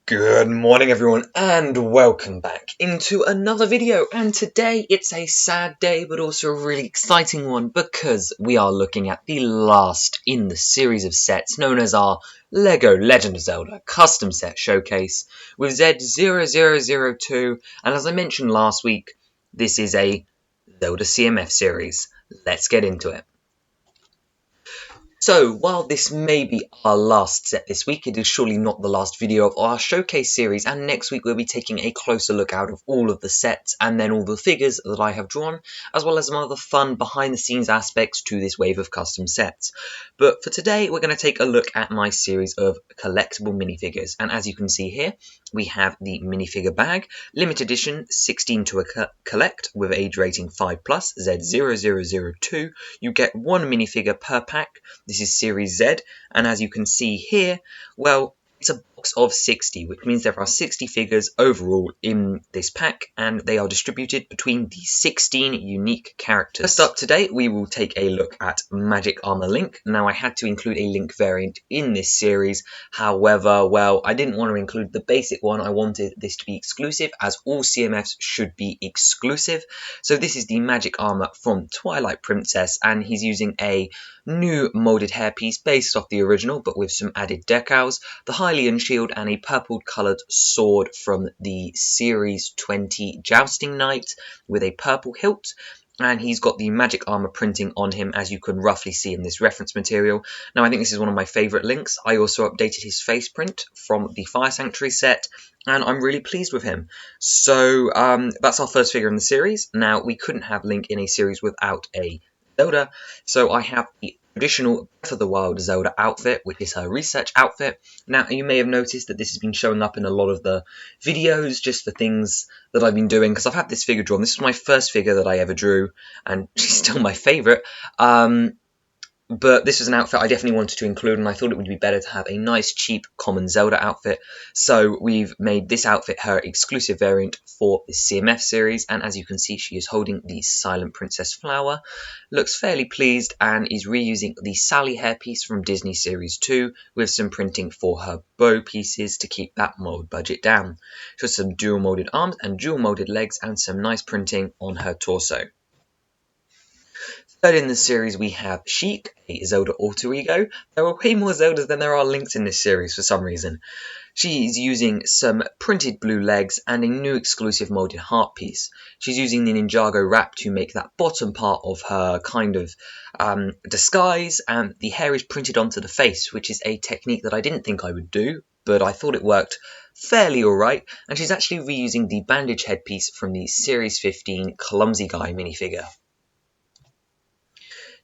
Good morning everyone and welcome back into another video, and today it's a sad day but also a really exciting one because we are looking at the last in the series of sets known as our Lego Legend of Zelda Custom Set Showcase with Z0002, and as I mentioned last week, this is a Zelda CMF series. Let's get into it. So, while this may be our last set this week, it is surely not the last video of our showcase series, and next week we'll be taking a closer look out of all of the sets and then all the figures that I have drawn, as well as some other fun behind the scenes aspects to this wave of custom sets. But for today, we're going to take a look at my series of collectible minifigures, and as you can see here, we have the minifigure bag, limited edition, 16 to collect, with age rating 5+, Z0002. You get one minifigure per pack. This is Series Z, and as you can see here, well, it's a box of 60, which means there are 60 figures overall in this pack, and they are distributed between the 16 unique characters. First up today, we will take a look at Magic Armor Link. Now, I had to include a Link variant in this series, however, well, I didn't want to include the basic one. I wanted this to be exclusive, as all CMFs should be exclusive. So this is the Magic Armor from Twilight Princess, and he's using a new molded hairpiece based off the original, but with some added decals, the Hylian shield, and a purple coloured sword from the Series 20 Jousting Knight with a purple hilt. And he's got the magic armor printing on him, as you can roughly see in this reference material. Now, I think this is one of my favourite links. I also updated his face print from the Fire Sanctuary set, and I'm really pleased with him. So that's our first figure in the series. Now, we couldn't have Link in a series without a Zelda, so I have the traditional Breath of the Wild Zelda outfit, which is her research outfit. Now, you may have noticed that this has been showing up in a lot of the videos, just for things that I've been doing, because I've had this figure drawn. This was my first figure that I ever drew, and she's still my favourite. But this was an outfit I definitely wanted to include, and I thought it would be better to have a nice, cheap, common Zelda outfit. So we've made this outfit her exclusive variant for the CMF series, and as you can see, she is holding the Silent Princess flower. Looks fairly pleased, and is reusing the Sally hairpiece from Disney Series 2 with some printing for her bow pieces to keep that mold budget down. So some dual molded arms and dual molded legs, and some nice printing on her torso. Third in the series, we have Chic, a Zelda alter ego. There are way more Zeldas than there are Links in this series for some reason. She is using some printed blue legs and a new exclusive molded heart piece. She's using the Ninjago wrap to make that bottom part of her kind of disguise, and the hair is printed onto the face, which is a technique that I didn't think I would do, but I thought it worked fairly alright, and she's actually reusing the bandage headpiece from the Series 15 Clumsy Guy minifigure.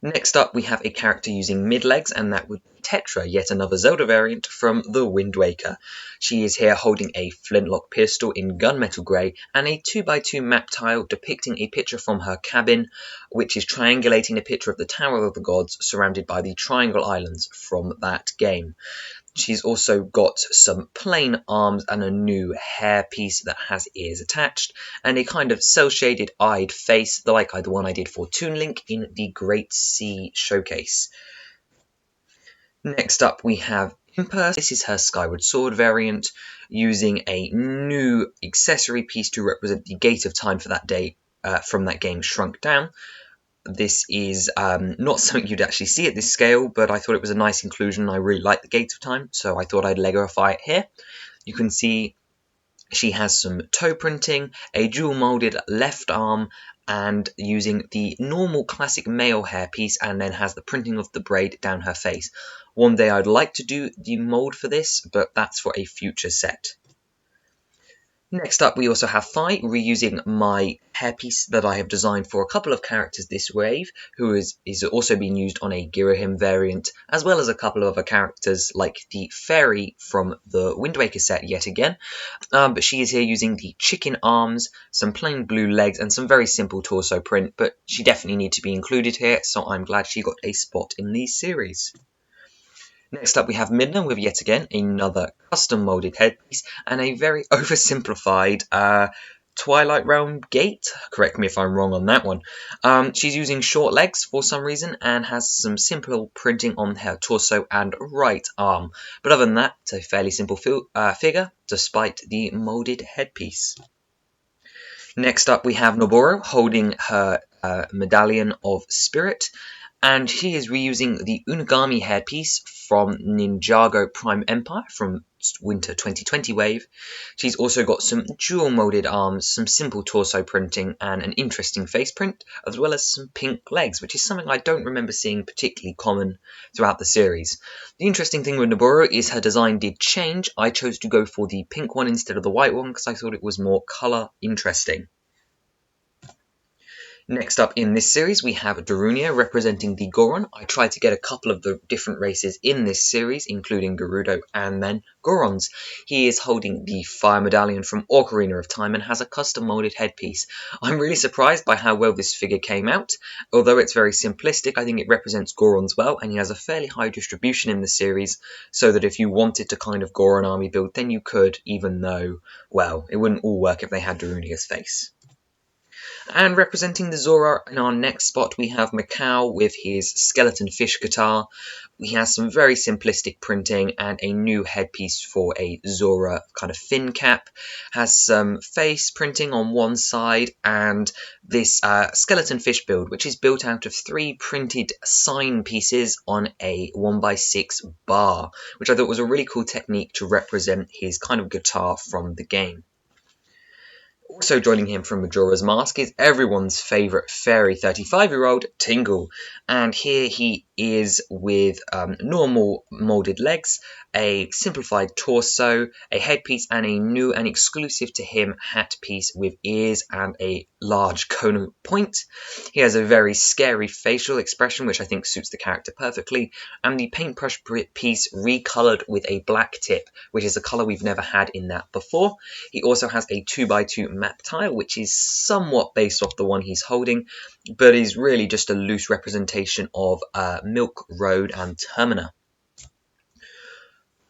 Next up, we have a character using mid-legs, and that would be Tetra, yet another Zelda variant from The Wind Waker. She is here holding a flintlock pistol in gunmetal grey, and a 2x2 map tile depicting a picture from her cabin, which is triangulating a picture of the Tower of the Gods surrounded by the Triangle Islands from that game. She's also got some plain arms and a new hair piece that has ears attached, and a kind of cel-shaded eyed face, like the one I did for Toon Link in the Great Sea Showcase. Next up, we have Imperse. This is her Skyward Sword variant, using a new accessory piece to represent the Gate of Time for that day from that game shrunk down. This is not something you'd actually see at this scale, but I thought it was a nice inclusion. I really like the Gate of Time, so I thought I'd Legoify it here. You can see she has some toe printing, a dual molded left arm, and using the normal classic male hairpiece, and then has the printing of the braid down her face. One day I'd like to do the mold for this, but that's for a future set. Next up, we also have Fi, reusing my hairpiece that I have designed for a couple of characters this wave, who is also being used on a Girahim variant, as well as a couple of other characters like the fairy from the Wind Waker set yet again. But she is here using the chicken arms, some plain blue legs, and some very simple torso print, but she definitely needs to be included here, so I'm glad she got a spot in these series. Next up, we have Midna with yet again another custom molded headpiece and a very oversimplified Twilight Realm Gate. Correct me if I'm wrong on that one. She's using short legs for some reason and has some simple printing on her torso and right arm. But other than that, it's a fairly simple figure, despite the moulded headpiece. Next up, we have Noboro holding her Medallion of Spirit, and she is reusing the Unagami hairpiece from Ninjago Prime Empire from Winter 2020 wave. She's also got some dual molded arms, some simple torso printing, and an interesting face print, as well as some pink legs, which is something I don't remember seeing particularly common throughout the series. The interesting thing with Noboro is her design did change. I chose to go for the pink one instead of the white one because I thought it was more colour interesting. Next up in this series, we have Darunia representing the Goron. I tried to get a couple of the different races in this series, including Gerudo and then Gorons. He is holding the Fire Medallion from Ocarina of Time and has a custom molded headpiece. I'm really surprised by how well this figure came out. Although it's very simplistic, I think it represents Gorons well, and he has a fairly high distribution in the series, so that if you wanted to kind of Goron army build, then you could, even though, well, it wouldn't all work if they had Darunia's face. And representing the Zora in our next spot, we have Macau with his skeleton fish guitar. He has some very simplistic printing and a new headpiece for a Zora kind of fin cap. Has some face printing on one side and this skeleton fish build, which is built out of 3 printed sign pieces on a 1x6 bar, which I thought was a really cool technique to represent his kind of guitar from the game. Also joining him from Majora's Mask is everyone's favourite fairy 35-year-old Tingle, and here he is with normal moulded legs, a simplified torso, a headpiece, and a new and exclusive to him hat piece with ears and a large cone point. He has a very scary facial expression, which I think suits the character perfectly, and the paintbrush piece recoloured with a black tip, which is a colour we've never had in that before. He also has a 2x2 map tile, which is somewhat based off the one he's holding, but is really just a loose representation of Milk Road and Termina.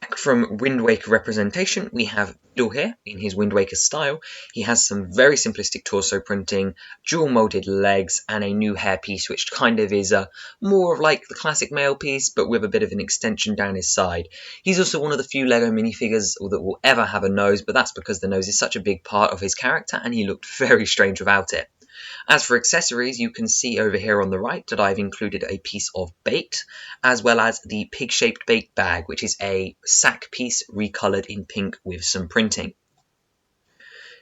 Back from Wind Waker representation, we have Diddle here in his Wind Waker style. He has some very simplistic torso printing, dual molded legs, and a new hairpiece, which kind of is more of like the classic male piece, but with a bit of an extension down his side. He's also one of the few Lego minifigures that will ever have a nose, but that's because the nose is such a big part of his character, and he looked very strange without it. As for accessories, you can see over here on the right that I've included a piece of bait, as well as the pig-shaped bait bag, which is a sack piece recoloured in pink with some printing.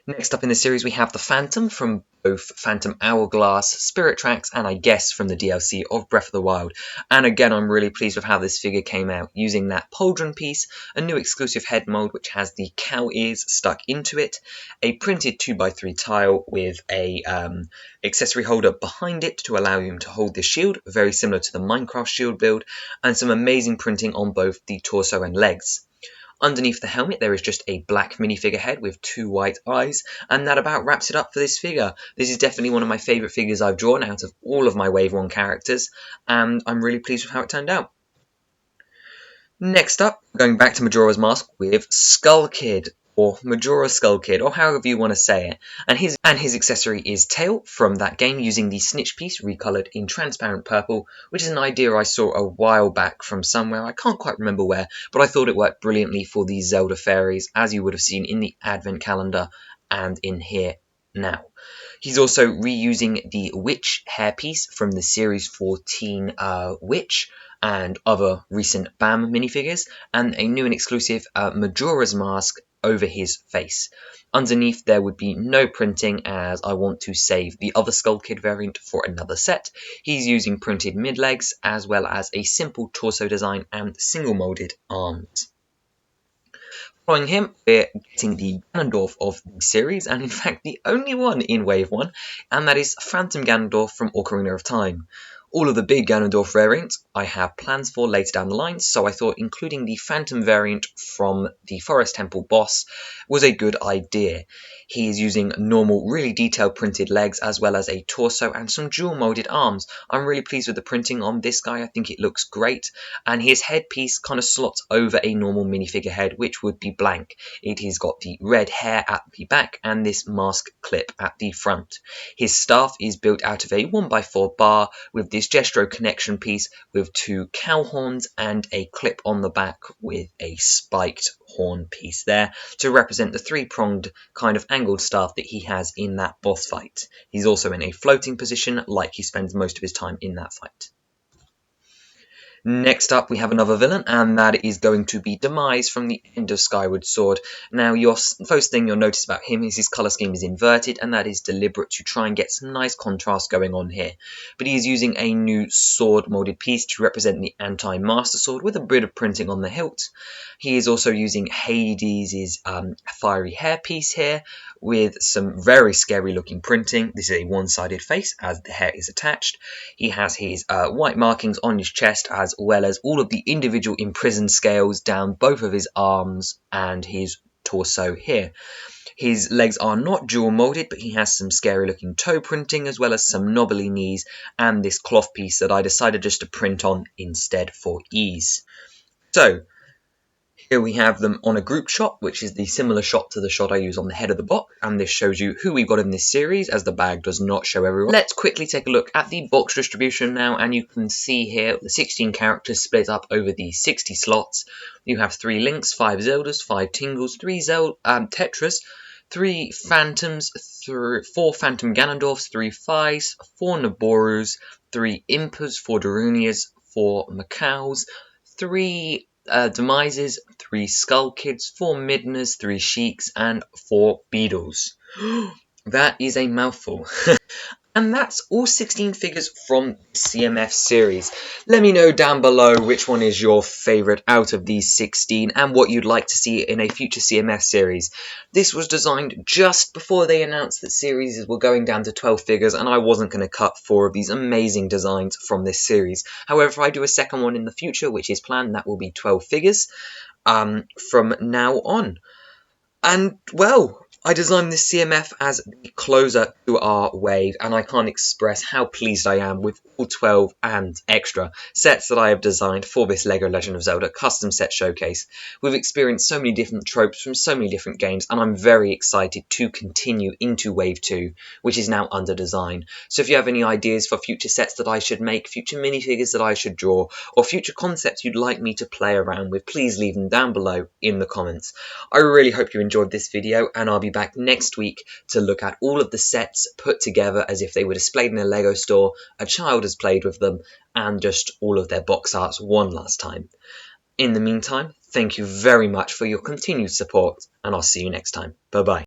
Next up in the series, we have the Phantom from both Phantom Hourglass, Spirit Tracks, and I guess from the DLC of Breath of the Wild. And again, I'm really pleased with how this figure came out, using that pauldron piece, a new exclusive head mold which has the cow ears stuck into it, a printed 2x3 tile with a accessory holder behind it to allow him to hold the shield, very similar to the Minecraft shield build, and some amazing printing on both the torso and legs. Underneath the helmet, there is just a black minifigure head with 2 white eyes, and that about wraps it up for this figure. This is definitely one of my favourite figures I've drawn out of all of my Wave 1 characters, and I'm really pleased with how it turned out. Next up, going back to Majora's Mask with Skull Kid, or Majora Skull Kid, or however you want to say it. And his accessory is Tail from that game, using the snitch piece recoloured in transparent purple, which is an idea I saw a while back from somewhere, I can't quite remember where, but I thought it worked brilliantly for the Zelda fairies, as you would have seen in the Advent calendar and in here now. He's also reusing the Witch hairpiece from the Series 14 Witch, and other recent BAM minifigures, and a new and exclusive Majora's Mask over his face. Underneath there would be no printing, as I want to save the other Skull Kid variant for another set. He's using printed mid-legs, as well as a simple torso design and single molded arms. Following him, we're getting the Ganondorf of the series, and in fact the only one in Wave 1, and that is Phantom Ganondorf from Ocarina of Time. All of the big Ganondorf variants I have plans for later down the line, so I thought including the Phantom variant from the Forest Temple boss was a good idea. He is using normal, really detailed printed legs as well as a torso and some dual molded arms. I'm really pleased with the printing on this guy. I think it looks great, and his headpiece kind of slots over a normal minifigure head, which would be blank. It has got the red hair at the back and this mask clip at the front. His staff is built out of a 1x4 bar with this Gestro connection piece with 2 cow horns and a clip on the back with a spiked horn piece there to represent the 3-pronged kind of angled staff that he has in that boss fight. He's also in a floating position, like he spends most of his time in that fight. Next up, we have another villain, and that is going to be Demise from the End of Skyward Sword. Now, your first thing you'll notice about him is his colour scheme is inverted, and that is deliberate to try and get some nice contrast going on here. But he is using a new sword moulded piece to represent the Anti-Master Sword with a bit of printing on the hilt. He is also using Hades' fiery hairpiece here with some very scary looking printing. This is a one-sided face as the hair is attached. He has his white markings on his chest as well as all of the individual imprisoned scales down both of his arms and his torso here. His legs are not dual molded, but he has some scary looking toe printing as well as some knobbly knees and this cloth piece that I decided just to print on instead for ease. So here we have them on a group shot, which is the similar shot to the shot I use on the head of the box, and this shows you who we've got in this series, as the bag does not show everyone. Let's quickly take a look at the box distribution now, and you can see here the 16 characters split up over the 60 slots. You have 3 Links, 5 Zeldas, 5 Tingles, 3 Tetras, 3 Phantoms, 4 Phantom Ganondorfs, 3 Fais, 4 Naborus, 3 Impas, 4 Darunias, 4 Macaus, 3 Demises, 3 Skull Kids, 4 Midnas, 3 Chics, and 4 Beetles. That is a mouthful. And that's all 16 figures from the CMF series. Let me know down below which one is your favourite out of these 16 and what you'd like to see in a future CMF series. This was designed just before they announced that series were going down to 12 figures, and I wasn't going to cut 4 of these amazing designs from this series. However, if I do a second one in the future, which is planned, that will be 12 figures from now on. And, well, I designed this CMF as the closer to our wave, and I can't express how pleased I am with all 12 and extra sets that I have designed for this LEGO Legend of Zelda custom set showcase. We've experienced so many different tropes from so many different games, and I'm very excited to continue into Wave 2, which is now under design. So if you have any ideas for future sets that I should make, future minifigures that I should draw, or future concepts you'd like me to play around with, please leave them down below in the comments. I really hope you enjoyed this video, and I'll be back next week to look at all of the sets put together as if they were displayed in a LEGO store, a child has played with them, and just all of their box arts one last time. In the meantime, thank you very much for your continued support, and I'll see you next time. Bye bye.